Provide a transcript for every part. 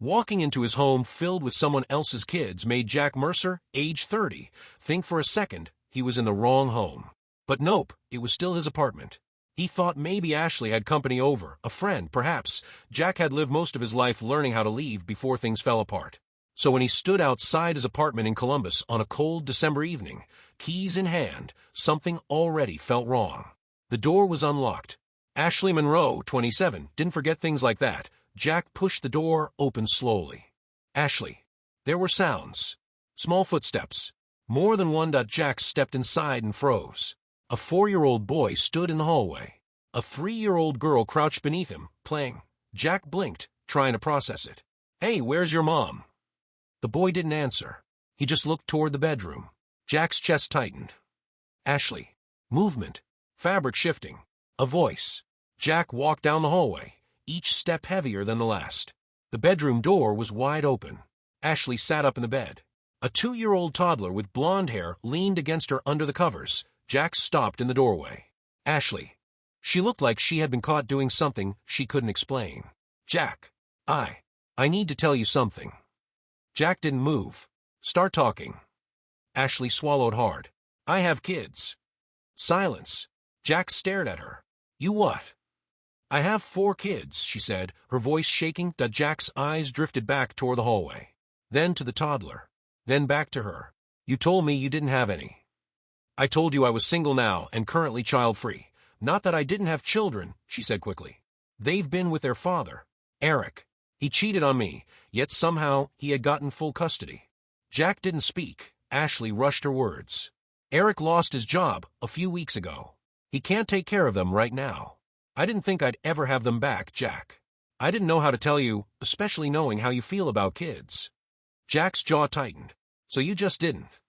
Walking into his home filled with someone else's kids made Jack Mercer, age 30, think for a second he was in the wrong home. But nope, it was still his apartment. He thought maybe Ashley had company over, a friend, perhaps. Jack had lived most of his life learning how to leave before things fell apart. So when he stood outside his apartment in Columbus on a cold December evening, keys in hand, something already felt wrong. The door was unlocked. Ashley Monroe, 27, didn't forget things like that. Jack pushed the door open slowly. Ashley. There were sounds. Small footsteps. More than one. Jack stepped inside and froze. A 4-year-old boy stood in the hallway. A 3-year-old girl crouched beneath him, playing. Jack blinked, trying to process it. Hey, where's your mom? The boy didn't answer. He just looked toward the bedroom. Jack's chest tightened. Ashley. Movement. Fabric shifting. A voice. Jack walked down the hallway, each step heavier than the last. The bedroom door was wide open. Ashley sat up in the bed. A 2-year-old toddler with blonde hair leaned against her under the covers. Jack stopped in the doorway. Ashley. She looked like she had been caught doing something she couldn't explain. Jack. I need to tell you something. Jack didn't move. Start talking. Ashley swallowed hard. I have kids. Silence. Jack stared at her. You what? I have 4 kids, she said, her voice shaking. Jack's eyes drifted back toward the hallway. Then to the toddler. Then back to her. You told me you didn't have any. I told you I was single now and currently child-free. Not that I didn't have children, she said quickly. They've been with their father, Eric. He cheated on me, yet somehow he had gotten full custody. Jack didn't speak. Ashley rushed her words. Eric lost his job a few weeks ago. He can't take care of them right now. I didn't think I'd ever have them back, Jack. I didn't know how to tell you, especially knowing how you feel about kids. Jack's jaw tightened. So you just didn't.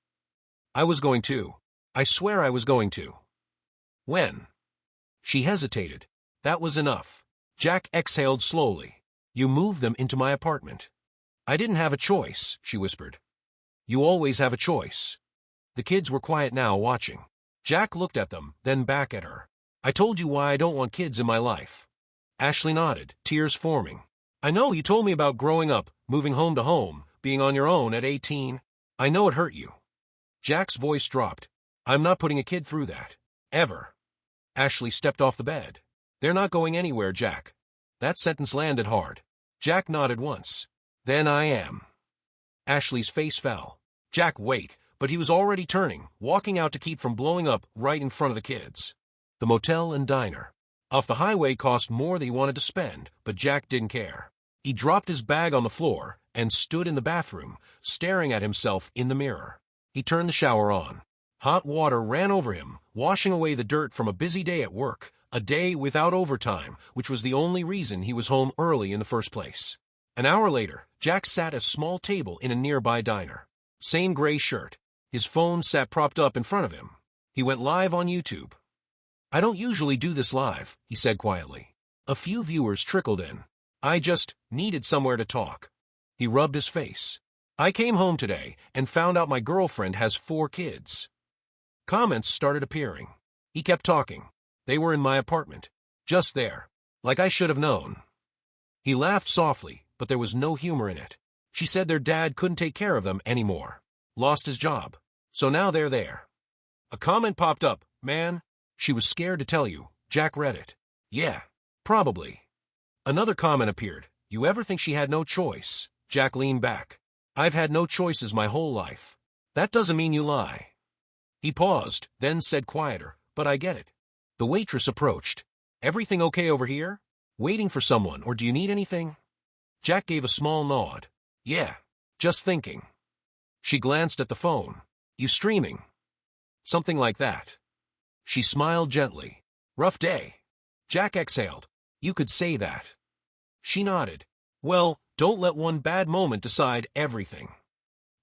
I was going to. I swear I was going to. When? She hesitated. That was enough. Jack exhaled slowly. You moved them into my apartment. I didn't have a choice, she whispered. You always have a choice. The kids were quiet now, watching. Jack looked at them, then back at her. I told you why I don't want kids in my life. Ashley nodded, tears forming. I know you told me about growing up, moving home to home, being on your own at 18. I know it hurt you. Jack's voice dropped. I'm not putting a kid through that. Ever. Ashley stepped off the bed. They're not going anywhere, Jack. That sentence landed hard. Jack nodded once. Then I am. Ashley's face fell. Jack, wait, but he was already turning, walking out to keep from blowing up right in front of the kids. The motel and diner. Off the highway cost more than he wanted to spend, but Jack didn't care. He dropped his bag on the floor and stood in the bathroom, staring at himself in the mirror. He turned the shower on. Hot water ran over him, washing away the dirt from a busy day at work, a day without overtime, which was the only reason he was home early in the first place. An hour later, Jack sat at a small table in a nearby diner. Same gray shirt. His phone sat propped up in front of him. He went live on YouTube. I don't usually do this live, he said quietly. A few viewers trickled in. I just needed somewhere to talk. He rubbed his face. I came home today and found out my girlfriend has 4 kids. Comments started appearing. He kept talking. They were in my apartment. Just there. Like I should have known. He laughed softly, but there was no humor in it. She said their dad couldn't take care of them anymore. Lost his job. So now they're there. A comment popped up. Man, she was scared to tell you. Jack read it. Yeah, probably. Another comment appeared. You ever think she had no choice? Jack leaned back. I've had no choices my whole life. That doesn't mean you lie. He paused, then said quieter, but I get it. The waitress approached. Everything okay over here? Waiting for someone, or do you need anything? Jack gave a small nod. Yeah, just thinking. She glanced at the phone. You streaming? Something like that. She smiled gently. Rough day. Jack exhaled. You could say that. She nodded. Well, don't let one bad moment decide everything.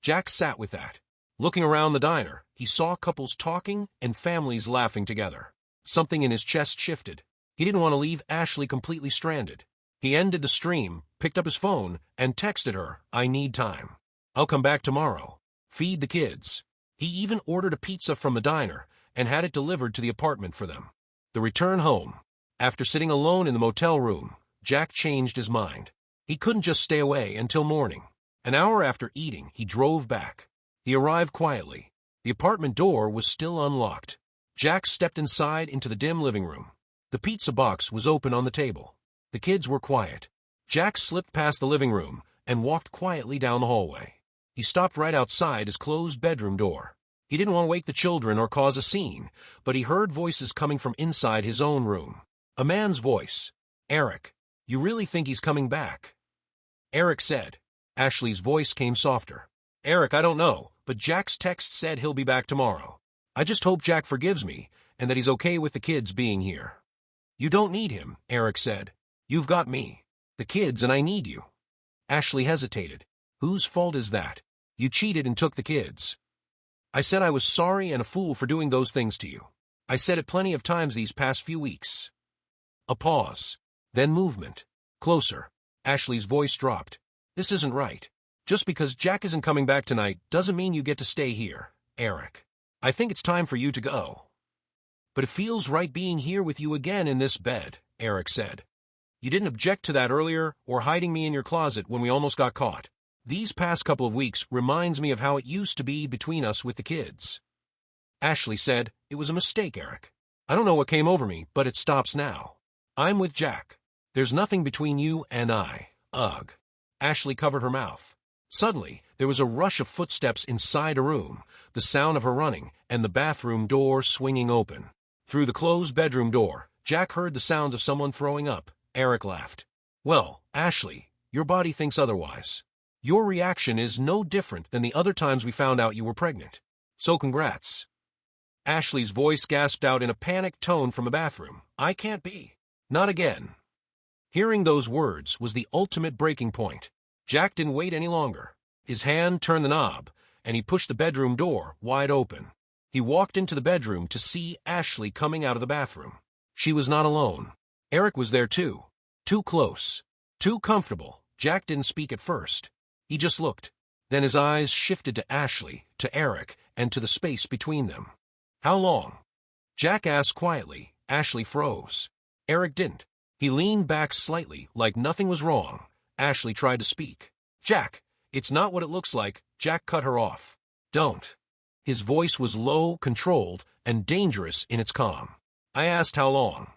Jack sat with that. Looking around the diner, he saw couples talking and families laughing together. Something in his chest shifted. He didn't want to leave Ashley completely stranded. He ended the stream, picked up his phone, and texted her, I need time. I'll come back tomorrow. Feed the kids. He even ordered a pizza from the diner and had it delivered to the apartment for them. The return home. After sitting alone in the motel room, Jack changed his mind. He couldn't just stay away until morning. An hour after eating, he drove back. He arrived quietly. The apartment door was still unlocked. Jack stepped inside into the dim living room. The pizza box was open on the table. The kids were quiet. Jack slipped past the living room and walked quietly down the hallway. He stopped right outside his closed bedroom door. He didn't want to wake the children or cause a scene, but he heard voices coming from inside his own room. A man's voice. "Eric, you really think he's coming back?" Eric said. Ashley's voice came softer. "Eric, I don't know, but Jack's text said he'll be back tomorrow. I just hope Jack forgives me and that he's okay with the kids being here." "You don't need him," Eric said. "You've got me, the kids, and I need you." Ashley hesitated. "Whose fault is that? You cheated and took the kids." "I said I was sorry and a fool for doing those things to you. I said it plenty of times these past few weeks." A pause. Then movement. Closer. Ashley's voice dropped. "This isn't right. Just because Jack isn't coming back tonight doesn't mean you get to stay here, Eric. I think it's time for you to go." "But it feels right being here with you again in this bed," Eric said. "You didn't object to that earlier or hiding me in your closet when we almost got caught. These past couple of weeks reminds me of how it used to be between us with the kids." Ashley said, "It was a mistake, Eric. I don't know what came over me, but it stops now. I'm with Jack. There's nothing between you and I. Ugh." Ashley covered her mouth. Suddenly, there was a rush of footsteps inside a room, the sound of her running, and the bathroom door swinging open. Through the closed bedroom door, Jack heard the sounds of someone throwing up. Eric laughed. "Well, Ashley, your body thinks otherwise. Your reaction is no different than the other times we found out you were pregnant. So congrats." Ashley's voice gasped out in a panicked tone from the bathroom. "I can't be. Not again." Hearing those words was the ultimate breaking point. Jack didn't wait any longer. His hand turned the knob, and he pushed the bedroom door wide open. He walked into the bedroom to see Ashley coming out of the bathroom. She was not alone. Eric was there too. Too close. Too comfortable. Jack didn't speak at first. He just looked. Then his eyes shifted to Ashley, to Eric, and to the space between them. "How long?" Jack asked quietly. Ashley froze. Eric didn't. He leaned back slightly, like nothing was wrong. Ashley tried to speak. "Jack, it's not what it looks like." Jack cut her off. "Don't." His voice was low, controlled, and dangerous in its calm. "I asked how long."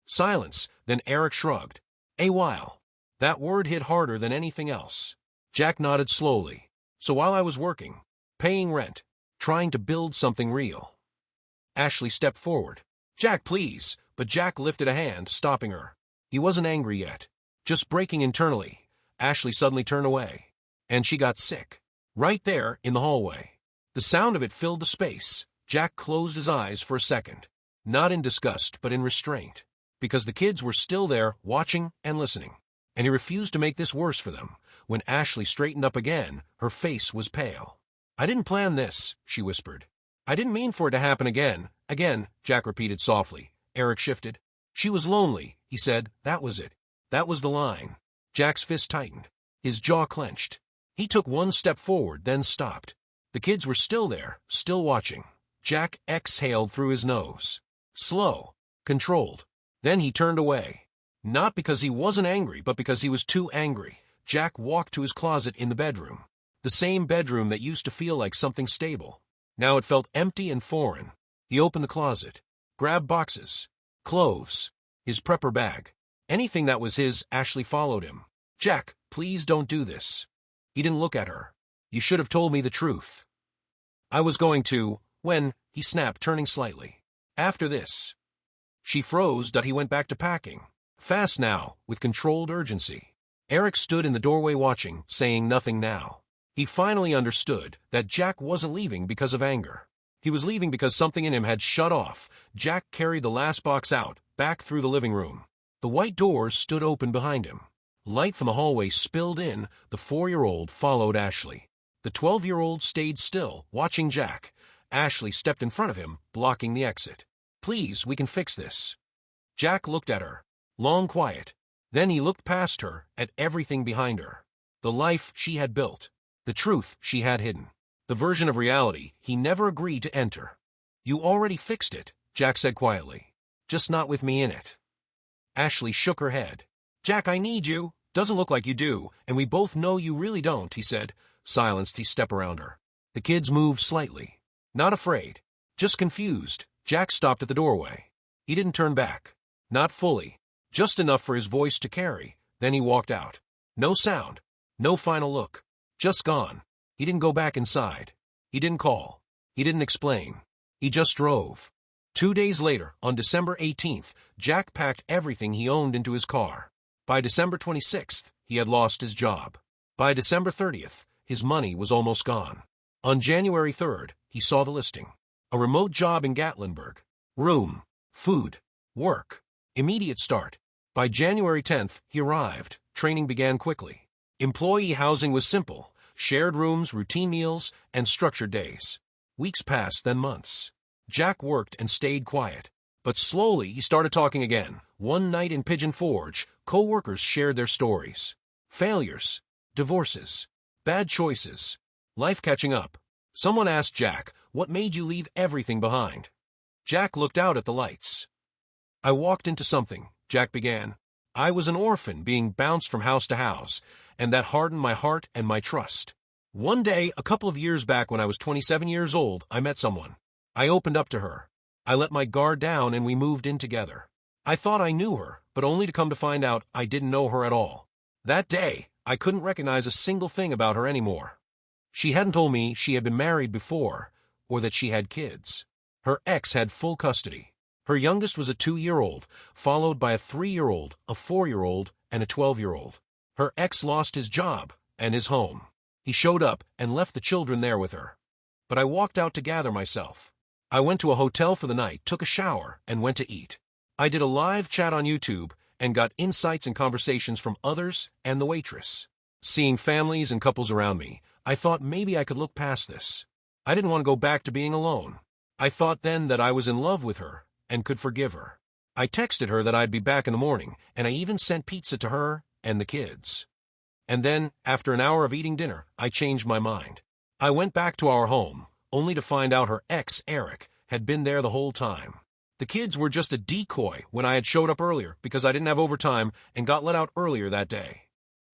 Silence, then Eric shrugged. "A while." That word hit harder than anything else. Jack nodded slowly. "So while I was working, paying rent, trying to build something real." Ashley stepped forward. "Jack, please." But Jack lifted a hand, stopping her. He wasn't angry yet, just breaking internally. Ashley suddenly turned away, and she got sick. Right there in the hallway. The sound of it filled the space. Jack closed his eyes for a second, not in disgust but in restraint, because the kids were still there watching and listening, and he refused to make this worse for them. When Ashley straightened up again, her face was pale. "I didn't plan this," she whispered. "I didn't mean for it to happen again." "Again," Jack repeated softly. Eric shifted. "She was lonely," he said. "That was it. That was the line." Jack's fist tightened. His jaw clenched. He took one step forward, then stopped. The kids were still there, still watching. Jack exhaled through his nose. Slow, controlled. Then he turned away. Not because he wasn't angry, but because he was too angry. Jack walked to his closet in the bedroom. The same bedroom that used to feel like something stable. Now it felt empty and foreign. He opened the closet, grabbed boxes, clothes, his prepper bag. Anything that was his. Ashley followed him. "Jack, please don't do this." He didn't look at her. "You should have told me the truth." "I was going to." "When?" he snapped, turning slightly. "After this." She froze, but he went back to packing. Fast now, with controlled urgency. Eric stood in the doorway watching, saying nothing now. He finally understood that Jack wasn't leaving because of anger. He was leaving because something in him had shut off. Jack carried the last box out, back through the living room. The white doors stood open behind him. Light from the hallway spilled in. The 4-year-old followed Ashley. The 12-year-old stayed still, watching Jack. Ashley stepped in front of him, blocking the exit. "Please, we can fix this." Jack looked at her. Long quiet. Then he looked past her, at everything behind her. The life she had built. The truth she had hidden. The version of reality he never agreed to enter. "You already fixed it," Jack said quietly. "Just not with me in it." Ashley shook her head. "Jack, I need you." Doesn't look like you do, and we both know you really don't, he said. Silenced, he stepped around her. The kids moved slightly. Not afraid. Just confused. Jack stopped at the doorway. He didn't turn back. Not fully. Just enough for his voice to carry. Then he walked out. No sound. No final look. Just gone. He didn't go back inside. He didn't call. He didn't explain. He just drove. 2 days later, on December 18th, Jack packed everything he owned into his car. By December 26th, he had lost his job. By December 30th, his money was almost gone. On January 3rd, he saw the listing. A remote job in Gatlinburg. Room, food, work, immediate start. By January 10th, he arrived. Training began quickly. Employee housing was simple. Shared rooms, routine meals, and structured days. Weeks passed, then months. Jack worked and stayed quiet. But slowly he started talking again. One night in Pigeon Forge, co-workers shared their stories. Failures, divorces, bad choices, life catching up. Someone asked Jack, "What made you leave everything behind?" Jack looked out at the lights. "I walked into something," Jack began. "I was an orphan being bounced from house to house, and that hardened my heart and my trust. One day, a couple of years back when I was 27 years old, I met someone. I opened up to her. I let my guard down and we moved in together. I thought I knew her, but only to come to find out I didn't know her at all. That day, I couldn't recognize a single thing about her anymore. She hadn't told me she had been married before, or that she had kids. Her ex had full custody. Her youngest was a 2-year-old, followed by a 3-year-old, a 4-year-old, and a 12-year-old. Her ex lost his job and his home. He showed up and left the children there with her. But I walked out to gather myself. I went to a hotel for the night, took a shower, and went to eat. I did a live chat on YouTube and got insights and conversations from others and the waitress. Seeing families and couples around me, I thought maybe I could look past this. I didn't want to go back to being alone. I thought then that I was in love with her and could forgive her. I texted her that I'd be back in the morning, and I even sent pizza to her and the kids. And then, after an hour of eating dinner, I changed my mind. I went back to our home, only to find out her ex, Eric, had been there the whole time. The kids were just a decoy when I had showed up earlier because I didn't have overtime and got let out earlier that day.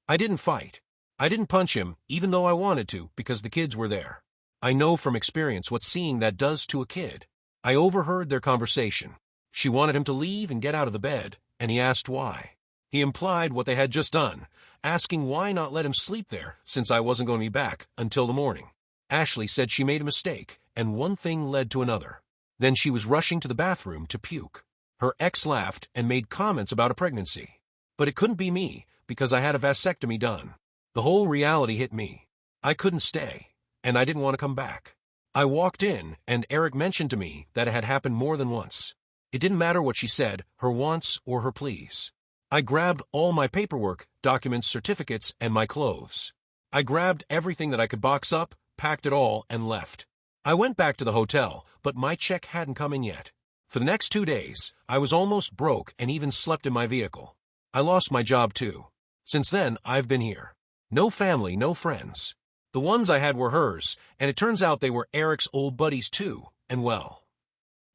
I didn't fight. I didn't punch him, even though I wanted to, because the kids were there. I know from experience what seeing that does to a kid. I overheard their conversation. She wanted him to leave and get out of the bed, and he asked why. He implied what they had just done, asking why not let him sleep there, since I wasn't going to be back until the morning. Ashley said she made a mistake, and one thing led to another. Then she was rushing to the bathroom to puke. Her ex laughed and made comments about a pregnancy. But it couldn't be me, because I had a vasectomy done. The whole reality hit me. I couldn't stay, and I didn't want to come back. I walked in, and Eric mentioned to me that it had happened more than once. It didn't matter what she said, her wants or her pleas. I grabbed all my paperwork, documents, certificates, and my clothes. I grabbed everything that I could box up, packed it all, and left. I went back to the hotel, but my check hadn't come in yet. For the next 2 days, I was almost broke and even slept in my vehicle. I lost my job too. Since then, I've been here. No family, no friends. The ones I had were hers, and it turns out they were Eric's old buddies too, and well.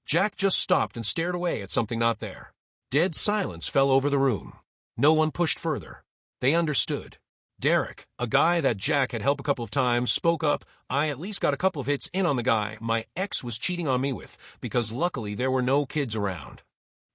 Jack just stopped and stared away at something not there. Dead silence fell over the room. No one pushed further. They understood. Derek, a guy that Jack had helped a couple of times, spoke up. I at least got a couple of hits in on the guy my ex was cheating on me with, because luckily there were no kids around.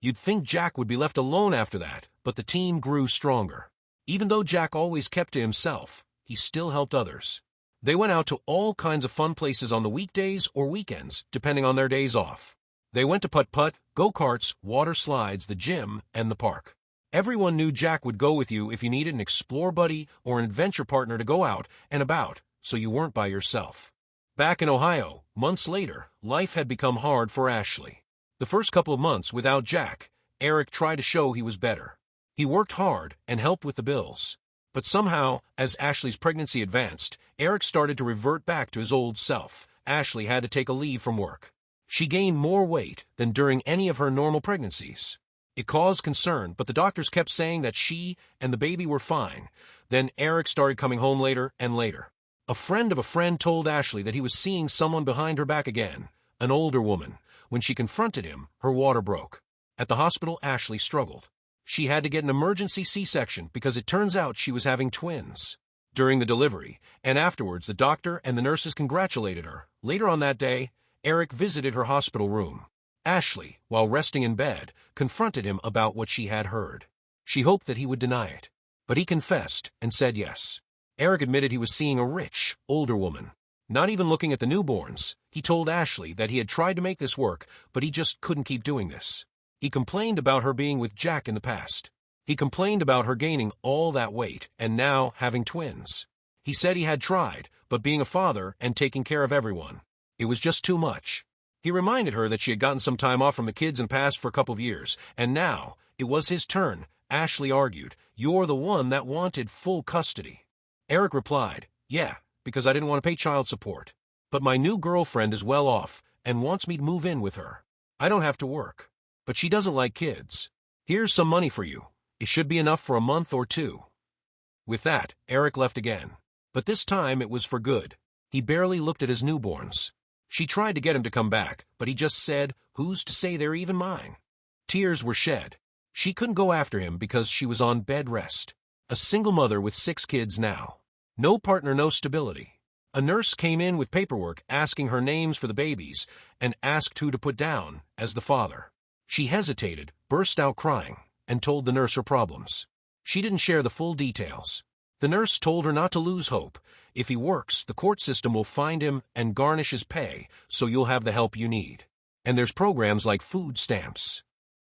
You'd think Jack would be left alone after that, but the team grew stronger. Even though Jack always kept to himself, he still helped others. They went out to all kinds of fun places on the weekdays or weekends, depending on their days off. They went to putt-putt, go-karts, water slides, the gym, and the park. Everyone knew Jack would go with you if you needed an explore buddy or an adventure partner to go out and about, so you weren't by yourself. Back in Ohio, months later, life had become hard for Ashley. The first couple of months without Jack, Eric tried to show he was better. He worked hard and helped with the bills. But somehow, as Ashley's pregnancy advanced, Eric started to revert back to his old self. Ashley had to take a leave from work. She gained more weight than during any of her normal pregnancies. It caused concern, but the doctors kept saying that she and the baby were fine. Then Eric started coming home later and later. A friend of a friend told Ashley that he was seeing someone behind her back again, an older woman. When she confronted him, her water broke. At the hospital, Ashley struggled. She had to get an emergency C-section because it turns out she was having twins. During the delivery, and afterwards the doctor and the nurses congratulated her. Later on that day, Eric visited her hospital room. Ashley, while resting in bed, confronted him about what she had heard. She hoped that he would deny it, but he confessed and said yes. Eric admitted he was seeing a rich, older woman. Not even looking at the newborns, he told Ashley that he had tried to make this work, but he just couldn't keep doing this. He complained about her being with Jack in the past. He complained about her gaining all that weight and now having twins. He said he had tried, but being a father and taking care of everyone, it was just too much. He reminded her that she had gotten some time off from the kids in the past for a couple of years, and now it was his turn. Ashley argued, "You're the one that wanted full custody." Eric replied, "Yeah, because I didn't want to pay child support. But my new girlfriend is well off and wants me to move in with her. I don't have to work. But she doesn't like kids. Here's some money for you. It should be enough for a month or two." With that, Eric left again. But this time it was for good. He barely looked at his newborns. She tried to get him to come back, but he just said, "Who's to say they're even mine?" Tears were shed. She couldn't go after him because she was on bed rest. A single mother with 6 kids now. No partner, no stability. A nurse came in with paperwork asking her names for the babies and asked who to put down as the father. She hesitated, burst out crying, and told the nurse her problems. She didn't share the full details. The nurse told her not to lose hope. If he works, the court system will find him and garnish his pay, so you'll have the help you need. And there's programs like food stamps.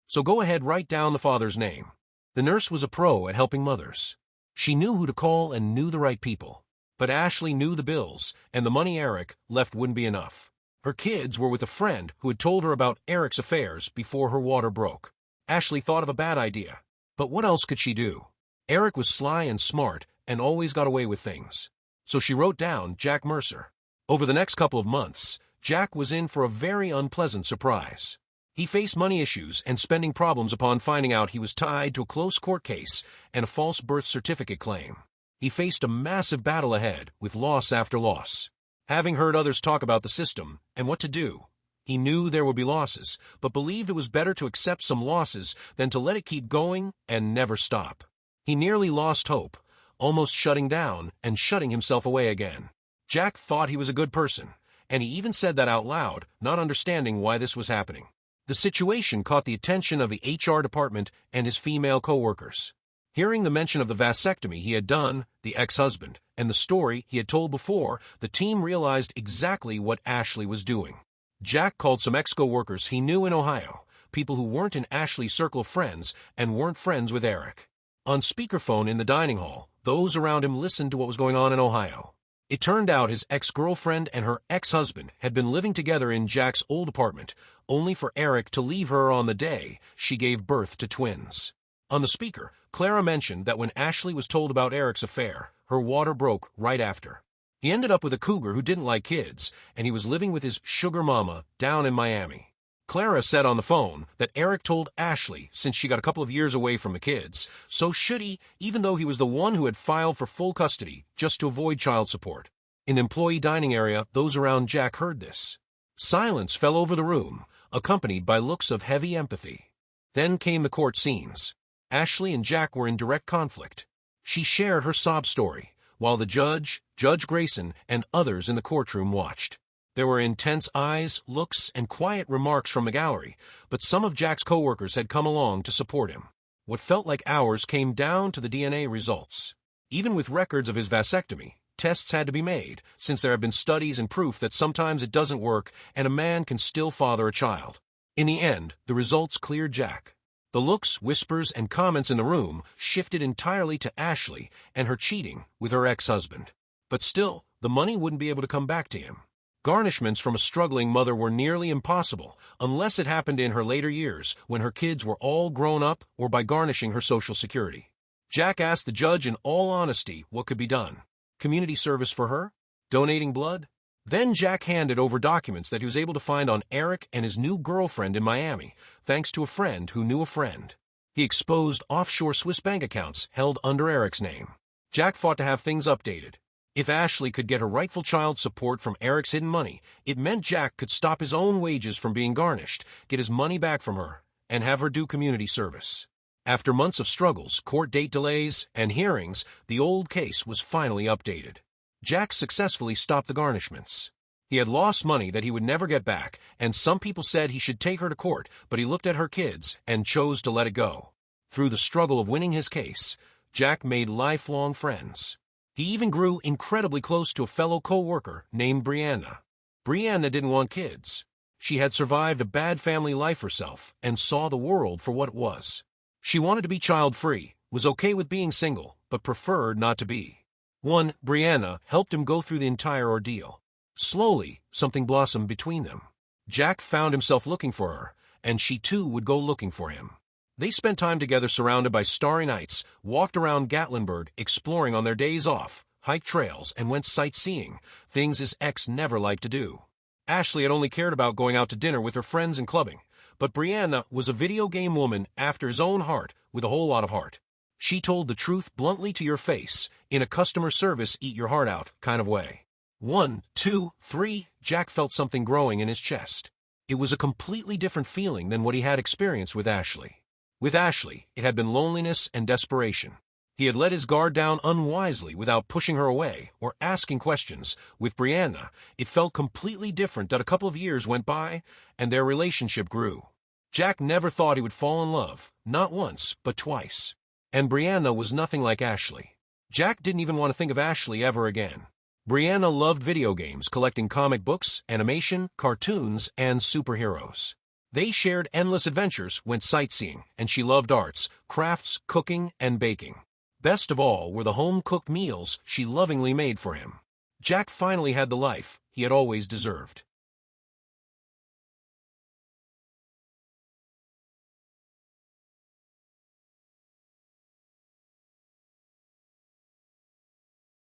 So go ahead, write down the father's name. The nurse was a pro at helping mothers. She knew who to call and knew the right people. But Ashley knew the bills, and the money Eric left wouldn't be enough. Her kids were with a friend who had told her about Eric's affairs before her water broke. Ashley thought of a bad idea. But what else could she do? Eric was sly and smart and always got away with things. So she wrote down Jack Mercer. Over the next couple of months, Jack was in for a very unpleasant surprise. He faced money issues and spending problems upon finding out he was tied to a close court case and a false birth certificate claim. He faced a massive battle ahead with loss after loss. Having heard others talk about the system and what to do, he knew there would be losses, but believed it was better to accept some losses than to let it keep going and never stop. He nearly lost hope, almost shutting down and shutting himself away again. Jack thought he was a good person, and he even said that out loud, not understanding why this was happening. The situation caught the attention of the HR department and his female coworkers. Hearing the mention of the vasectomy he had done, the ex-husband, and the story he had told before, the team realized exactly what Ashley was doing. Jack called some ex-coworkers he knew in Ohio, people who weren't in Ashley's circle of friends and weren't friends with Eric. On speakerphone in the dining hall, those around him listened to what was going on in Ohio. It turned out his ex-girlfriend and her ex-husband had been living together in Jack's old apartment, only for Eric to leave her on the day she gave birth to twins. On the speaker, Clara mentioned that when Ashley was told about Eric's affair, her water broke right after. He ended up with a cougar who didn't like kids, and he was living with his sugar mama down in Miami. Clara said on the phone that Eric told Ashley since she got a couple of years away from the kids, so should he, even though he was the one who had filed for full custody just to avoid child support. In the employee dining area, those around Jack heard this. Silence fell over the room, accompanied by looks of heavy empathy. Then came the court scenes. Ashley and Jack were in direct conflict. She shared her sob story, while the judge, Judge Grayson, and others in the courtroom watched. There were intense eyes, looks, and quiet remarks from the gallery, but some of Jack's coworkers had come along to support him. What felt like hours came down to the DNA results. Even with records of his vasectomy, tests had to be made, since there have been studies and proof that sometimes it doesn't work and a man can still father a child. In the end, the results cleared Jack. The looks, whispers, and comments in the room shifted entirely to Ashley and her cheating with her ex-husband. But still, the money wouldn't be able to come back to him. Garnishments from a struggling mother were nearly impossible, unless it happened in her later years when her kids were all grown up or by garnishing her Social Security. Jack asked the judge in all honesty what could be done. Community service for her? Donating blood? Then Jack handed over documents that he was able to find on Eric and his new girlfriend in Miami, thanks to a friend who knew a friend. He exposed offshore Swiss bank accounts held under Eric's name. Jack fought to have things updated. If Ashley could get her rightful child support from Eric's hidden money, it meant Jack could stop his own wages from being garnished, get his money back from her, and have her do community service. After months of struggles, court date delays, and hearings, the old case was finally updated. Jack successfully stopped the garnishments. He had lost money that he would never get back, and some people said he should take her to court, but he looked at her kids and chose to let it go. Through the struggle of winning his case, Jack made lifelong friends. He even grew incredibly close to a fellow co-worker named Brianna. Brianna didn't want kids. She had survived a bad family life herself and saw the world for what it was. She wanted to be child-free, was okay with being single, but preferred not to be. Brianna helped him go through the entire ordeal. Slowly, something blossomed between them. Jack found himself looking for her, and she too would go looking for him. They spent time together surrounded by starry nights, walked around Gatlinburg exploring on their days off, hiked trails, and went sightseeing, things his ex never liked to do. Ashley had only cared about going out to dinner with her friends and clubbing, but Brianna was a video game woman after his own heart with a whole lot of heart. She told the truth bluntly to your face, in a customer service eat-your-heart-out kind of way. 1, 2, 3, Jack felt something growing in his chest. It was a completely different feeling than what he had experienced with Ashley. With Ashley, it had been loneliness and desperation. He had let his guard down unwisely without pushing her away or asking questions. With Brianna, it felt completely different that a couple of years went by and their relationship grew. Jack never thought he would fall in love, not once, but twice. And Brianna was nothing like Ashley. Jack didn't even want to think of Ashley ever again. Brianna loved video games, collecting comic books, animation, cartoons, and superheroes. They shared endless adventures, went sightseeing, and she loved arts, crafts, cooking, and baking. Best of all were the home-cooked meals she lovingly made for him. Jack finally had the life he had always deserved.